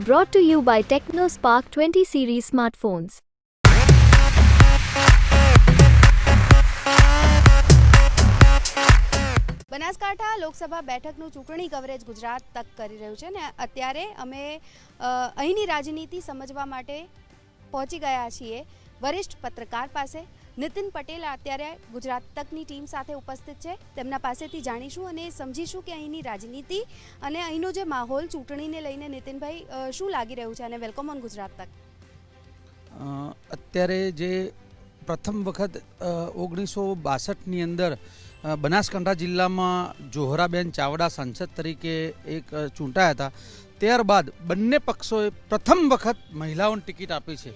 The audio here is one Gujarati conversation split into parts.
Brought to you by TechnoSpark 20 series smartphones. Banaskantha Lok Sabha બેઠકનું ચૂંટણી કવરેજ ગુજરાત તક કરી રહ્યું છે ને અત્યારે અમે અહીંની રાજનીતિ સમજવા માટે પહોંચી ગયા છીએ વરિષ્ઠ પત્રકાર પાસે. નીતિન પટેલ અત્યારે ગુજરાત તકની ટીમ સાથે ઉપસ્થિત છે. તેમના પાસેથી જાણીશું અને સમજીશું કે અહીંની રાજનીતિ અને અહીંનો જે માહોલ ચૂંટણીને લઈને નીતિનભાઈ શું લાગી રહ્યું છે. અને વેલકમ ઓન ગુજરાત તક. અત્યારે જે પ્રથમ વખત 1962ની અંદર બનાસકાંઠા જિલ્લામાં જોહરાબેન ચાવડા સાંસદ તરીકે એક ચૂંટાયા હતા. ત્યારબાદ બંને પક્ષોએ પ્રથમ વખત મહિલાઓને ટિકિટ આપી છે.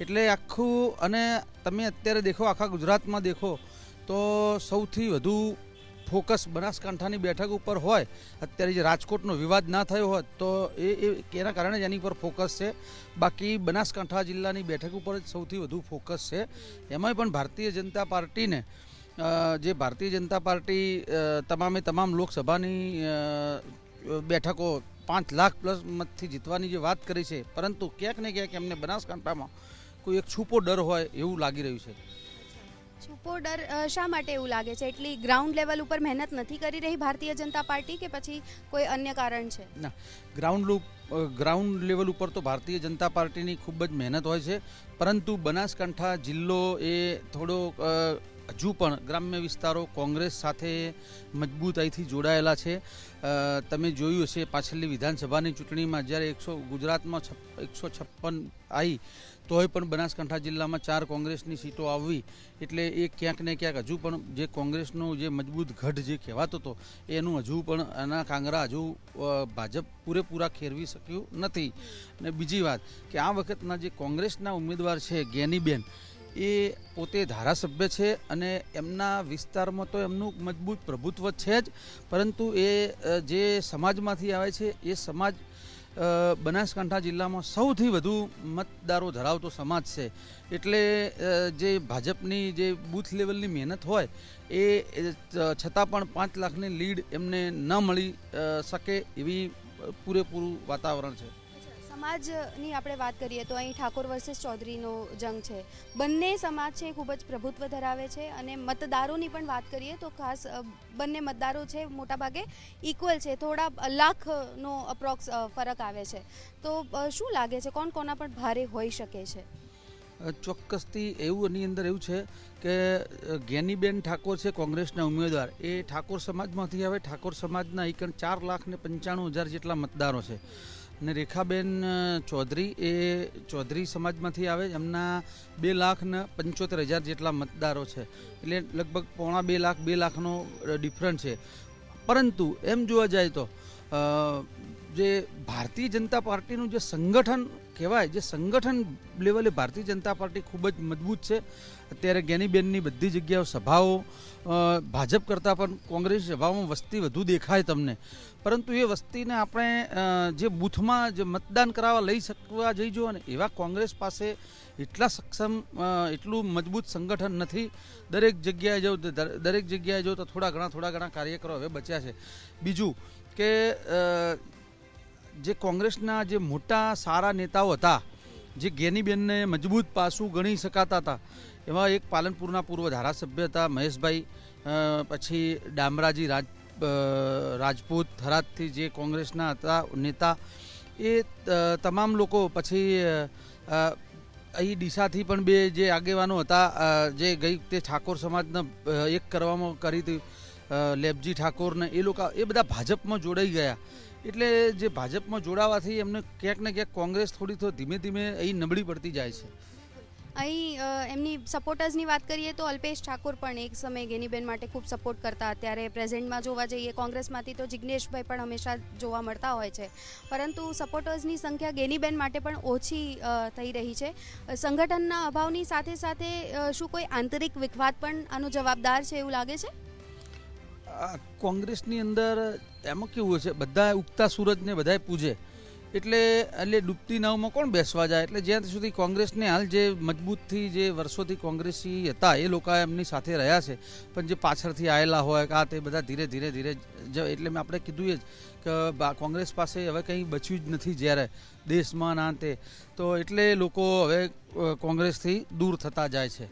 એટલે આખું અને તમે અત્યારે દેખો આખા ગુજરાતમાં દેખો તો સૌથી વધુ ફોકસ બનાસકાંઠાની બેઠક ઉપર હોય. અત્યારે જે રાજકોટનો વિવાદ ના થયો હોત તો એના કારણે જ એની પર ફોકસ છે. બાકી બનાસકાંઠા જિલ્લાની બેઠક ઉપર જ સૌથી વધુ ફોકસ છે. એમાંય પણ ભારતીય જનતા પાર્ટીને જે ભારતીય જનતા પાર્ટી તમામ લોકસભાની બેઠકો 5 લાખ પ્લસ મતથી જીતવાની જે વાત કરી છે, પરંતુ ક્યાંક ને ક્યાંક એમને બનાસકાંઠામાં કોઈ એક છૂપો ડર હોય એવું લાગી રહ્યું છે. છૂપો ડર શા માટે એવું લાગે છે? એટલી ગ્રાઉન્ડ લેવલ ઉપર મહેનત નથી કરી રહી ભારતીય જનતા પાર્ટી કે પછી કોઈ અન્ય કારણ છે? ના, ગ્રાઉન્ડ લેવલ ઉપર તો ભારતીય જનતા પાર્ટીની ખૂબ જ મહેનત હોય છે, પરંતુ બનાસકાંઠા જિલ્લો એ થોડો હજુ પણ ગ્રામ્ય વિસ્તારો કોંગ્રેસ સાથે મજબૂતાઈથી જોડાયેલા છે. તમે જોયું હશે પાછળની વિધાનસભાની ચૂંટણીમાં જ્યારે ગુજરાતમાં 156 આવી તોય પણ બનાસકાંઠા જિલ્લામાં 4 કોંગ્રેસની સીટો આવવી એટલે એ ક્યાંક ને ક્યાંક હજુ પણ જે કોંગ્રેસનું જે મજબૂત ગઢ જે કહેવાતો હતો એનું હજુ પણ એના કાંગરા હજુ ભાજપ પૂરેપૂરા ખેરવી શક્યું નથી. અને બીજી વાત કે આ વખતના જે કોંગ્રેસના ઉમેદવાર છે જ્ઞાનીબેન, એ પોતે ધારાસભ્ય છે અને એમના વિસ્તારમાં તો એમનું મજબૂત પ્રભુત્વ છે જ, પરંતુ એ જે સમાજમાંથી આવે છે એ સમાજ બનાસકાંઠા જિલ્લામાં સૌથી વધુ મતદારો ધરાવતો સમાજ છે. એટલે જે ભાજપની જે બૂથ લેવલની મહેનત હોય એ છતાં પણ 5 લાખની લીડ એમને ન મળી શકે એવી પૂરેપૂરું વાતાવરણ છે. સમાજની આપણે વાત કરીએ તો અહીં ઠાકોર વર્સિસ ચૌધરીનો જંગ છે. બંને સમાજ છે ખૂબ જ પ્રભુત્વ ધરાવે છે અને મતદારોની પણ વાત કરીએ તો ખાસ બંને મતદારો છે મોટાભાગે ઇક્વલ છે. થોડા લાખનો અપ્રોક્સ ફરક આવે છે. તો શું લાગે છે કોણ કોના પર ભારે હોઈ શકે છે? ચોક્કસથી એવું એની અંદર એવું છે કે જ્ઞાનીબેન ઠાકોર છે કોંગ્રેસના ઉમેદવાર, એ ઠાકોર સમાજમાંથી આવે. ઠાકોર સમાજના એકન 4,95,000 જેટલા મતદારો છે. અને રેખાબેન ચૌધરી એ ચૌધરી સમાજમાંથી આવે, એમના 2,75,000 જેટલા મતદારો છે. એટલે લગભગ 2 લાખનો ડિફરન્સ છે. પરંતુ એમ જોવા જાય તો જે ભારતીય જનતા પાર્ટીનું જે સંગઠન કહેવાય, જે સંગઠન લેવલે ભારતીય જનતા પાર્ટી ખૂબ જ મજબૂત છે. અત્યારે જ્ઞાનીબેનની બધી જગ્યાઓ સભાઓ ભાજપ કરતાં પણ કોંગ્રેસ સભાઓમાં વસ્તી વધુ દેખાય તમને, પરંતુ એ વસ્તીને આપણે જે બૂથમાં જે મતદાન કરાવવા લઈ શકવા જઈ જુઓ ને એવા કોંગ્રેસ પાસે એટલા સક્ષમ એટલું મજબૂત સંગઠન નથી. દરેક જગ્યાએ જો તો થોડા ઘણા કાર્યકરો હવે બચ્યા છે. બીજું કે જે કોંગ્રેસના જે મોટા સારા નેતાઓ હતા, જે જ્ઞાનીબેનને મજબૂત પાસું ગણી શકાતા હતા, એમાં એક પાલનપુરના પૂર્વ ધારાસભ્ય હતા મહેશભાઈ, પછી ડામરાજી રાજપૂત થરાદથી જે કોંગ્રેસના હતા નેતા, એ તમામ લોકો, પછી અહીં ડીસાથી પણ 2 જે આગેવાનો હતા જે ગઈ તે ઠાકોર સમાજને એક કરવામાં કરી હતી, લેબજી ઠાકોરને, એ લોકો એ બધા ભાજપમાં જોડાઈ ગયા. એટલે જે ભાજપમાં જોડાવાથી એમને ક્યાંક ને ક્યાંક કોંગ્રેસ થોડી ધીમે ધીમે અહીં નબળી પડતી જાય છે. અહીં એમની સપોર્ટર્સની વાત કરીએ તો અલ્પેશ ઠાકોર પણ એક સમયે ગેનીબેન માટે ખૂબ સપોર્ટ કરતા. અત્યારે પ્રેઝન્ટમાં જોવા જઈએ કોંગ્રેસમાંથી તો જિગ્નેશભાઈ પણ હંમેશા જોવા મળતા હોય છે, પરંતુ સપોર્ટર્સની સંખ્યા ગેનીબેન માટે પણ ઓછી થઈ રહી છે. સંગઠનના અભાવની સાથે સાથે શું કોઈ આંતરિક વિખવાદ પણ આનો જવાબદાર છે એવું લાગે છે? કોંગ્રેસની અંદર એમાં કેવું છે, બધા ઉગતા સૂરજને બધાએ પૂજે. એટલે ડૂબતી નાવમાં કોણ બેસવા જાય, એટલે જ્યાં સુધી કોંગ્રેસને હાલ જે મજબૂતથી જે વર્ષોથી કોંગ્રેસી હતા એ લોકો એમની સાથે રહ્યા છે, પણ જે પાછળથી આવેલા હોય કે આ તે બધા ધીરે ધીરે એટલે મેં આપણે કીધું એ જ કે કોંગ્રેસ પાસે હવે કંઈ બચ્યું જ નથી જ્યારે દેશમાં ના તે, તો એટલે લોકો હવે કોંગ્રેસથી દૂર થતા જાય છે.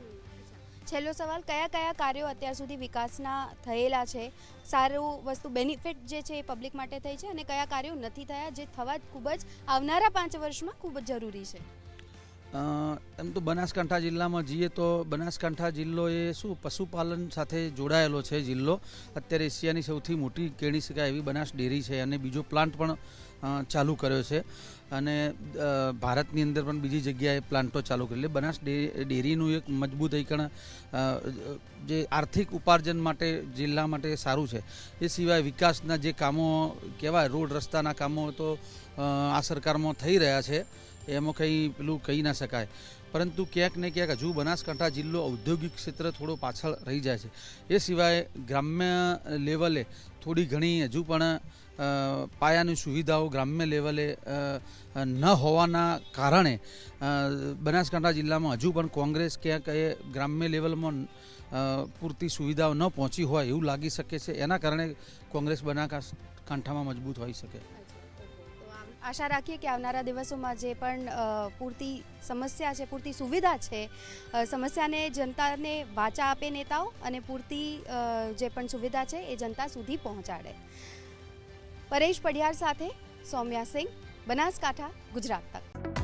છેલ્લો સવાલ, કયા કયા કાર્યો અત્યાર સુધી વિકાસના થયેલા છે, સારું વસ્તુ બેનિફિટ જે છે એ પબ્લિક માટે થઈ છે, અને કયા કાર્યો નથી થયા જે થવા ખૂબ જ આવનારા 5 વર્ષમાં ખૂબ જ જરૂરી છે? એમ તો બનાસકાંઠા જિલ્લામાં જઈએ તો બનાસકાંઠા જિલ્લો એ શું પશુપાલન સાથે જોડાયેલો છે જિલ્લો. અત્યારે એશિયાની સૌથી મોટી કહેણી શકાય એવી બનાસ ડેરી છે, અને બીજો પ્લાન્ટ પણ ચાલુ કર્યો છે, અને ભારતની અંદર પણ બીજી જગ્યાએ પ્લાન્ટો ચાલુ કરી. એટલે બનાસ ડેરીનું એક મજબૂત એકણ જે આર્થિક ઉપાર્જન માટે જિલ્લા માટે સારું છે. એ સિવાય વિકાસના જે કામો કહેવાય, રોડ રસ્તાના કામો તો આ સરકારમાં થઈ રહ્યા છે, એમાં કંઈ પેલું કહી ના શકાય, પરંતુ ક્યાંક ને ક્યાંક હજુ બનાસકાંઠા જિલ્લો ઔદ્યોગિક ક્ષેત્ર થોડો પાછળ રહી જાય છે. એ સિવાય ગ્રામ્ય લેવલે થોડી ઘણી હજુ પણ પાયાની સુવિધાઓ ગ્રામ્ય લેવલે ન હોવાના કારણે બનાસકાંઠા જિલ્લામાં હજુ પણ કોંગ્રેસ ક્યાંક એ ગ્રામ્ય લેવલમાં પૂરતી સુવિધાઓ ન પહોંચી હોય એવું લાગી શકે છે. એના કારણે કોંગ્રેસ બનાસકાંઠામાં મજબૂત હોઈ શકે. આશા રાખીએ કે આવનારા દિવસોમાં જે પણ પૂરતી સમસ્યા છે, પૂરતી સુવિધા છે, સમસ્યાને જનતાને વાચા આપે નેતાઓ, અને પૂરતી જે પણ સુવિધા છે એ જનતા સુધી પહોંચાડે. પરેશ પઢિયાર સાથે સૌમ્યા સિંહ, બનાસકાંઠા, ગુજરાત તક.